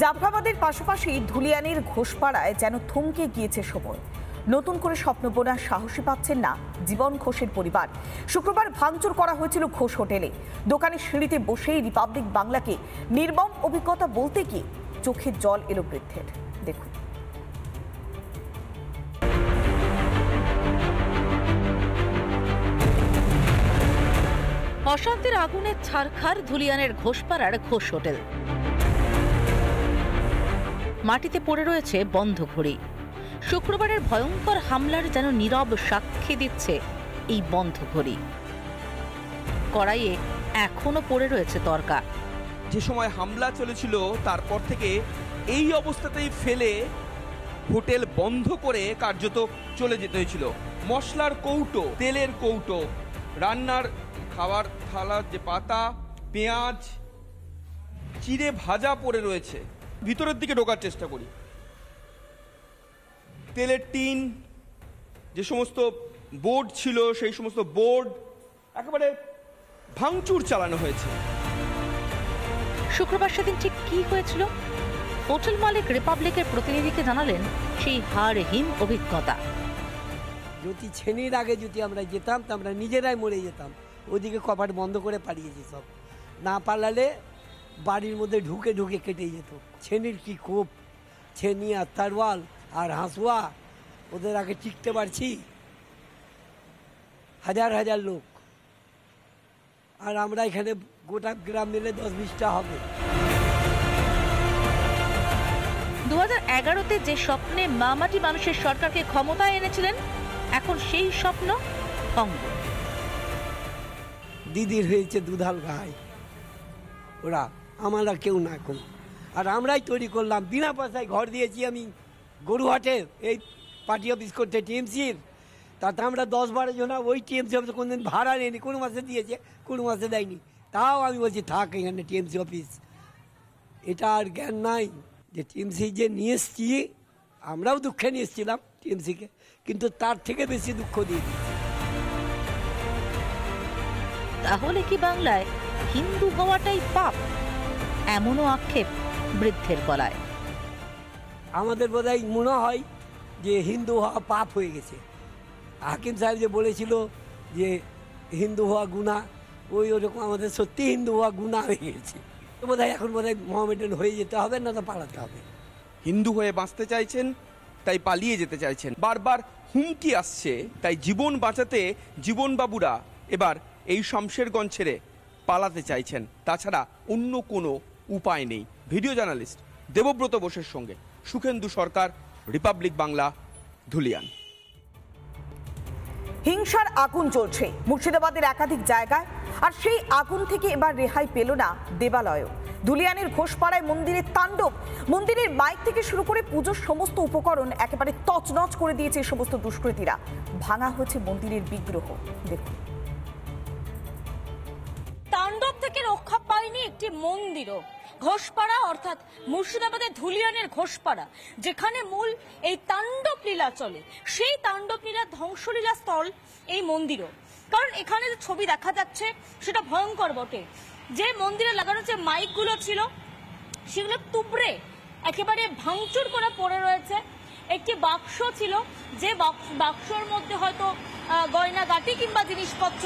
জাফরাবাদের পাশাপাশি ধুলিয়ানের ঘোষপাড়ায় যেন থমকে গিয়েছে সময়। নতুন করে স্বপ্ন বোনার সাহসী পাচ্ছেন না জীবন ঘোষের পরিবার। শুক্রবার ভাঙচুর করা হয়েছিল ঘোষ হোটেলে। দোকানের সিঁড়িতে বসেই রিপাবলিক বাংলাকে নির্মম অভিজ্ঞতা বলতে গিয়ে চোখে জল এলো বৃদ্ধের। দেখুন। অশান্তির আগুনে ছারখার ধুলিয়ানের ঘোষপাড়ার ঘোষ হোটেল। মাটিতে পড়ে রয়েছে বন্ধ ঘড়ি। শুক্রবারের ভয়ঙ্কর হামলার যেন নীরব সাক্ষী দিচ্ছে এই বন্ধ ঘড়ি। কড়াইয়ে এখনো পড়ে রয়েছে তরকা। যে সময় হামলা চলেছিল তারপর থেকে এই অবস্থাতেই ফেলে হোটেল বন্ধ করে কার্যত চলে যেতে হয়েছিল। মশলার কৌটো, তেলের কৌটো, রান্নার খাবার থালার যে পাতা, পেঁয়াজ চিড়ে ভাজা পড়ে রয়েছে। ভিতরের দিকে ঢোকার চেষ্টা করি। তেলের টিন, যে সমস্ত বোর্ড ছিল সেই সমস্ত বোর্ড একেবারে ভাঙচুর চালানো হয়েছে। শুক্রবার সেদিন ঠিক কি হয়েছিল? হোটেল মালিক রিপাবলিকের প্রতিনিধিকে জানালেন সেই হাড়হিম অভিজ্ঞতা। যদি ছেনির আগে যদি আমরা যেতাম তা আমরা নিজেরাই মরে যেতাম। ওদিকে কপাট বন্ধ করে পালিয়েছি সব। না পালালে বাড়ির মধ্যে ঢুকে ঢুকে কেটে যেত। ছেনির কি কোপ, ছেনি আর তারওয়াল আর হাঁসুয়া, ওদের আগে টিকতে পারছি? হাজার হাজার লোক, আর আমরা এখানে গোটা গ্রাম মিলে 10-20টা হবে। 2011-তে যে স্বপ্নে মামাটি মানুষের সরকারকে ক্ষমতায় এনেছিলেন, এখন সেই স্বপ্ন ভঙ্গ। দিদির হয়েছে দুধাল গায়ে, ওরা আমরা কেউ না কম। আর আমরাই তৈরি করলাম, বিনা পয়সায় ঘর দিয়েছি আমি গরুহাটে, এই পার্টি অফিস করতে টিএমসির। তাতে আমরা 10-12 জন ওই টিএমসি অফিসে কোনোদিন ভাড়া নেয়নি, কোনো মাসে দিয়েছে কোনো মাসে দেয়নি। তাও আমি বলছি থাক এখানে টিএমসি অফিস। এটা আর জ্ঞান নাই যে টিএমসি যে নিয়ে এসছি, আমরাও দুঃখে নিয়ে এসেছিলাম টিএমসিকে, কিন্তু তার থেকে বেশি দুঃখ দিয়ে দিচ্ছি। তাহলে কি বাংলায় হিন্দু হওয়াটাই পাপ? এমনও আক্ষেপ বৃদ্ধের গলায়। আমাদের বোধহয় মনে হয় যে হিন্দু হওয়া পাপ হয়ে গেছে। হাকিম সাহেব যে বলেছিল যে হিন্দু হওয়া গুনাহ, ওরকম আমাদের সত্যি হিন্দু হওয়া গুনাহ হয়ে গেছে। বোধহয় এখন বোধহয় মোহামেডান হয়ে যেতে হবে, না তো পালাতে হবে। হিন্দু হয়ে বাঁচতে চাইছেন তাই পালিয়ে যেতে চাইছেন। বারবার হুমকি আসছে, তাই জীবন বাঁচাতে জীবনবাবুরা এবার এই শমশেরগঞ্জ ছেড়ে পালাতে চাইছেন। তাছাড়া অন্য কোনো উপায় নেই। ভিডিও জার্নালিস্ট দেবব্রত বোসের সঙ্গে সুখেন্দু সরকার, রিপাবলিক বাংলা, ধুলিয়ান। হিংসার আগুন জ্বলছে মুর্শিদাবাদের একাধিক জায়গায়, আর সেই আগুন থেকে এবার রেহাই পেল না দেবালয়ও। ধুলিয়ানের ঘোষপাড়ায় মন্দিরের তাণ্ডব। মন্দিরের মাইক থেকে শুরু করে পুজোর সমস্ত উপকরণ একেবারে তছনছ করে দিয়েছে এই সমস্ত দুষ্কৃতীরা। ভাঙা হয়েছে মন্দিরের বিগ্রহ। দেখুন। তাণ্ডব থেকে রক্ষা পায়নি একটি মন্দিরও। ঘোষপাড়া অর্থাৎ মুর্শিদাবাদের ধুলিয়ানের ঘোষপাড়া, যেখানে মূল এই তাণ্ডব লীলা চলে, সেই তাণ্ডব লীলা ধ্বংসলীলা স্থল এই মন্দিরও। কারণ এখানে যে ছবি দেখা যাচ্ছে সেটা ভয়ঙ্কর বটে। যে মন্দিরে লাগানো যে মাইকগুলো ছিল সেগুলো তুবড়ে একেবারে ভাঙচুর করে পড়ে রয়েছে। একটি বাক্স ছিল, যে বাক্সর মধ্যে হয়তো গয়নাগাটি কিংবা জিনিসপত্র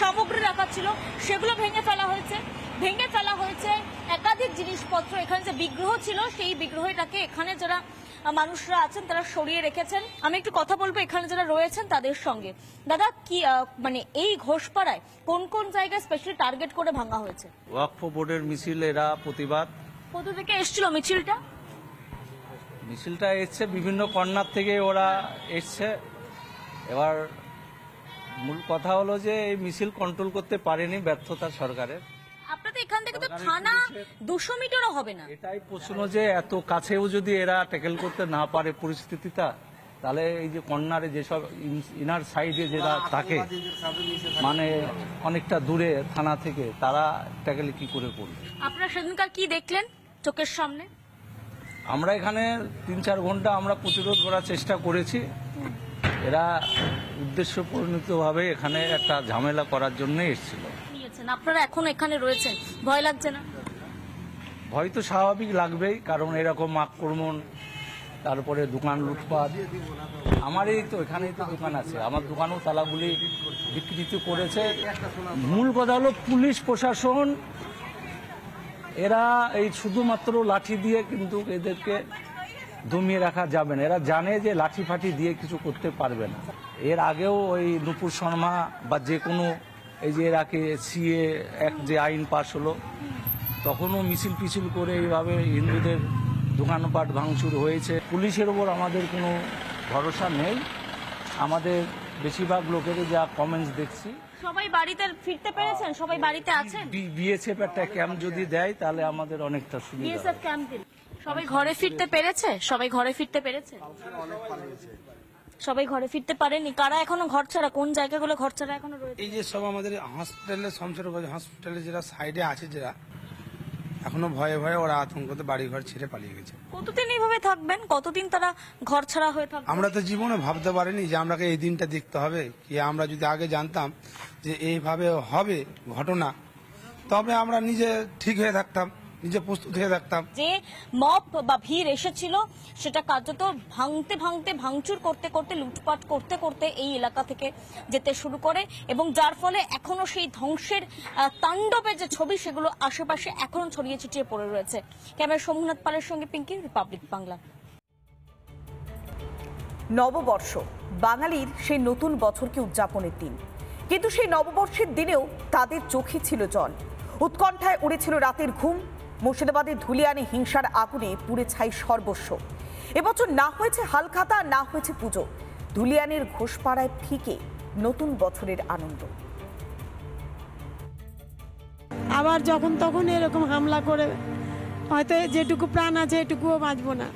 সামগ্রী রাখা ছিল, সেগুলো ভেঙে ফেলা হয়েছে। একাধিক জিনিসপত্র, এখানে যে বিগ্রহ ছিল সেই বিগ্রহটাকে এখানে যারা মানুষরা আছেন তারা সরিয়ে রেখেছেন। আমি একটু কথা বলবো এখানে যারা রয়েছেন তাদের সঙ্গে। দাদা, কি মানে এই ঘোষপাড়ায় কোন কোন জায়গায় স্পেশালি টার্গেট করে ভাঙা হয়েছে? ওয়াকফ বোর্ডের মিছিল, এরা প্রতিবাদ। কোথা থেকে এসেছিল মিছিলটা? মিছিলটা এসছে বিভিন্ন কর্নার থেকে, ওরা এসছে। এবার মূল কথা হলো যে এই মিছিল কন্ট্রোল করতে পারেনি, ব্যর্থতা সরকারের। আপনাদের এখান থেকে তো থানা 200 মিটারও হবে না। এটাই প্রশ্ন যে এত কাছেও যদি এরা ট্যাকেল করতে না পারে পরিস্থিতিটা, তাহলে এই যে কর্নারে যেসব ইনার সাইডে যেটা থাকে, মানে অনেকটা দূরে থানা থেকে, তারা ট্যাকেল কি করে করবে? আপনারা সেদিনকার কি দেখলেন চোখের সামনে? আমরা এখানে 3-4 ঘন্টা আমরা প্রতিরোধ করার চেষ্টা করেছি। এরা উদ্দেশ্য পরিণতভাবে এখানে একটা ঝামেলা করার জন্য এসেছিল। আপনারা এখন এখানে রয়েছেন, ভয় লাগছে না? ভয় তো স্বাভাবিক লাগবেই, কারণ এরকম আক্রমণ, তারপরে দোকান লুটপাট। আমার এই তো এখানেই তো দোকান আছে, আমার দোকানও তালাগুলি বিকৃত করেছে। মূল কথা হলো পুলিশ প্রশাসন এরা এই শুধুমাত্র লাঠি দিয়ে কিন্তু এদেরকে দমিয়ে রাখা যাবে না। এরা জানে যে লাঠি ফাঠি দিয়ে কিছু করতে পারবে না। এর আগেও ওই নুপুর শর্মা বা যে কোনো এই যে এর আগে সিএ এক যে আইন পাশ হলো, তখনও মিছিল পিছিল করে এইভাবে হিন্দুদের দোকানপাট ভাঙচুর হয়েছে। পুলিশের ওপর আমাদের কোনো ভরসা নেই। আমাদের বেশিরভাগ লোকের যা কমেন্টস দেখছি, সবাই বাড়িতে ফিরতে পেরেছেন? সবাই বাড়িতে আছেন? বিএসএফ একটা ক্যাম্প যদি দেয় তাহলে আমাদের অনেকটা সুবিধা। বিএসএফ ক্যাম্প দিন। সবাই ঘরে ফিরতে পেরেছে? সবাই ঘরে ফিরতে পেরেছে? সবাই ঘরে ফিরতে পারেনি? কারা এখনো ঘর ছাড়া? কোন জায়গাগুলো ঘর ছাড়া এখনো রয়েছে? এই যে সব আমাদের হসপিটালে, শমশেরগঞ্জ হসপিটালে যারা সাইডে আছে, যারা এখনো ভয়ে ভয়ে ওরা আতঙ্কতে বাড়ি ঘর ছেড়ে পালিয়ে গেছে। কতদিন এইভাবে থাকবেন? কতদিন তারা ঘর ছাড়া হয়ে থাকবে? আমরা তো জীবনে ভাবতে পারিনি যে আমরাকে এই দিনটা দেখতে হবে। কি আমরা যদি আগে জানতাম যে এইভাবে হবে ঘটনা, তবে আমরা নিজে ঠিক হয়ে থাকতাম, নিজে প্রস্তুত হয়ে থাকতাম। যে মব বা ভিড় এসেছিল সেটা কার্যত ভাঙতে ভাঙতে, ভাঙচুর করতে করতে, লুটপাট করতে করতে এই এলাকা থেকে যেতে শুরু করে, এবং যার ফলে এখনো সেই ধ্বংসের তাণ্ডবের যে ছবি সেগুলো আশেপাশে এখনো ছড়িয়ে ছিটিয়ে পড়ে রয়েছে। ক্যামেরা সোমনাথ পালের সঙ্গে পিঙ্কি, রিপাবলিক বাংলা। নববর্ষ বাঙালির সেই নতুন বছরকে উদযাপনের দিন, কিন্তু সেই নববর্ষের দিনেও তাদের চোখে ছিল জল, উৎকণ্ঠায় উড়েছিল রাতের ঘুম। মুর্শিদাবাদের ধুলিয়ানে হিংসার আগুনে পুড়ে ছাই সর্বস্ব। এবছর না হয়েছে হালখাতা, না হয়েছে পুজো। ধুলিয়ানের ঘোষপাড়ায় ফিকে নতুন বছরের আনন্দ। আবার যখন তখন এরকম হামলা করে হয়তো যেটুকু প্রাণ আছে এটুকুও বাঁচবো না।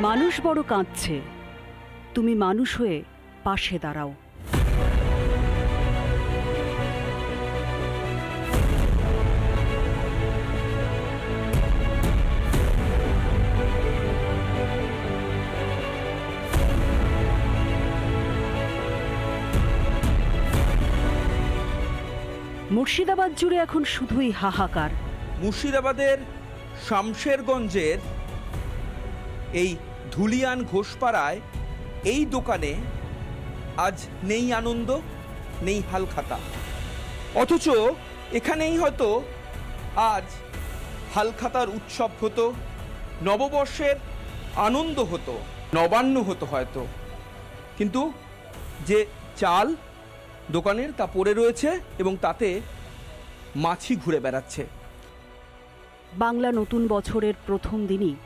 মানুষ বড় কাঁদছে, তুমি মানুষ হয়ে পাশে দাঁড়াও। মুর্শিদাবাদ জুড়ে এখন শুধুই হাহাকার। মুর্শিদাবাদের শামশেরগঞ্জের এই ধুলিয়ান ঘোষপাড়ায় এই দোকানে আজ নেই আনন্দ, নেই হালখাতা, অথচ এখানেই হয়তো আজ হালখাতার উৎসব হতো, নববর্ষের আনন্দ হতো, নবান্ন হতো হয়তো, কিন্তু যে চাল দোকানের তা পড়ে রয়েছে এবং তাতে মাছি ঘুরে বেড়াচ্ছে। বাংলা নতুন বছরের প্রথম দিনই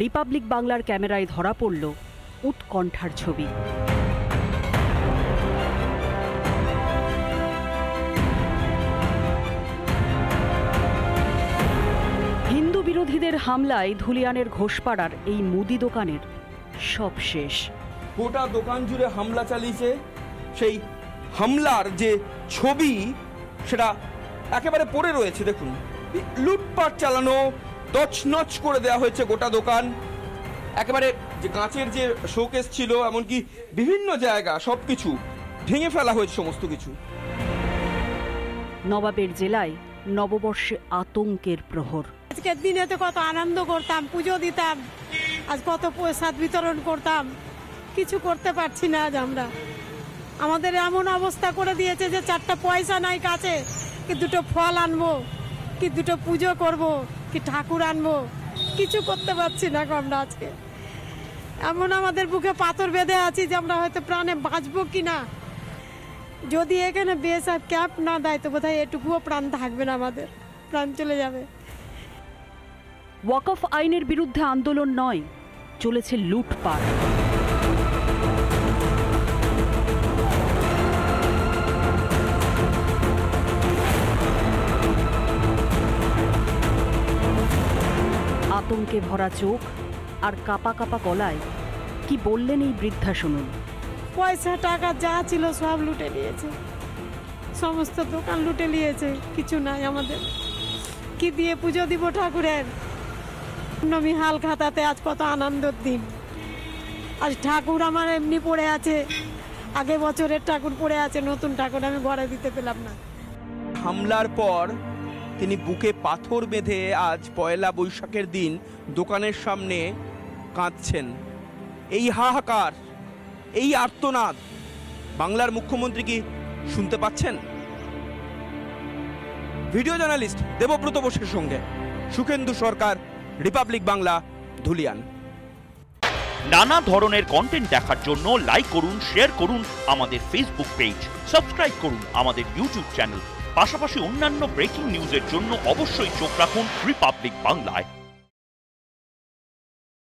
রিপাবলিক বাংলার ক্যামেরায় ধরা পড়ল উৎকণ্ঠার ছবি। হিন্দু বিরোধীদের হামলায় ধুলিয়ানের ঘোষপাড়ার এই মুদি দোকানের সব শেষ। গোটা দোকান জুড়ে হামলা চালিয়েছে। সেই হামলার যে ছবি সেটা একেবারে পড়ে রয়েছে। দেখুন, লুটপাট চালানো, তছনছ করে দেওয়া হয়েছে গোটা দোকান। একেবারে যে কাঁচের যে শোকেস ছিল, এমনকি বিভিন্ন জায়গা সবকিছু ভেঙে ফেলা হয়েছে সমস্ত কিছু। নবাবের জেলায় নববর্ষে আতঙ্কের প্রহর। আজকের দিনে তো কত আনন্দ করতাম, পুজো দিতাম, আজ কত প্রসাদ বিতরণ করতাম, কিছু করতে পারছি না আজ আমরা। আমাদের এমন অবস্থা করে দিয়েছে যে 4টা পয়সা নাই কাছে, কি 2টো ফল আনবো, কি 2টো পুজো করব, কি ঠাকুর আনবো, কিছু করতে পারছি না আমরা আজকে। এমন আমাদের বুকে পাথর বেঁধে আছি যে আমরা হয়তো প্রাণে বাঁচবো কিনা। যদি এখানে বিএসএফ ক্যাম্প না দেয় তো বোধহয় এটুকুও প্রাণ থাকবে না, আমাদের প্রাণ চলে যাবে। ওয়াকফ আইনের বিরুদ্ধে আন্দোলন নয়, চলেছে লুটপাট। আতঙ্কে ভরা চোখ আর কাপা কাপা গলায় কি বললেন এই বৃদ্ধা, শুনুন। পয়সা টাকা যা ছিল সব লুটে নিয়েছে, সমস্ত দোকান লুটে নিয়েছে, কিছু নাই আমাদের। কি দিয়ে পুজো দিব ঠাকুরের? নবমী হাল খাতাতে আজ কত আনন্দের দিন। আজ ঠাকুর আমার এমনি পড়ে আছে, আগে বছরের ঠাকুর পড়ে আছে, নতুন ঠাকুর আমি ঘরে দিতে পেলাম না। হামলার পর তিনি বুকে পাথর বেঁধে আজ পয়লা বৈশাখের দিন দোকানের সামনে কাঁদছেন। এই হাহাকার, এই আর্তনাদ বাংলার মুখ্যমন্ত্রী কি শুনতে পাচ্ছেন? ভিডিও জার্নালিস্ট দেবব্রত বোসের সঙ্গে সুখেন্দু সরকার, রিপাবলিক বাংলা, ধুলিয়ান। নানা ধরনের কন্টেন্ট দেখার জন্য লাইক করুন, শেয়ার করুন আমাদের ফেসবুক পেজ, সাবস্ক্রাইব করুন আমাদের ইউটিউব চ্যানেল। পাশাপাশি অন্যান্য ব্রেকিং নিউজের জন্য অবশ্যই চোখ রাখুন রিপাবলিক বাংলায়।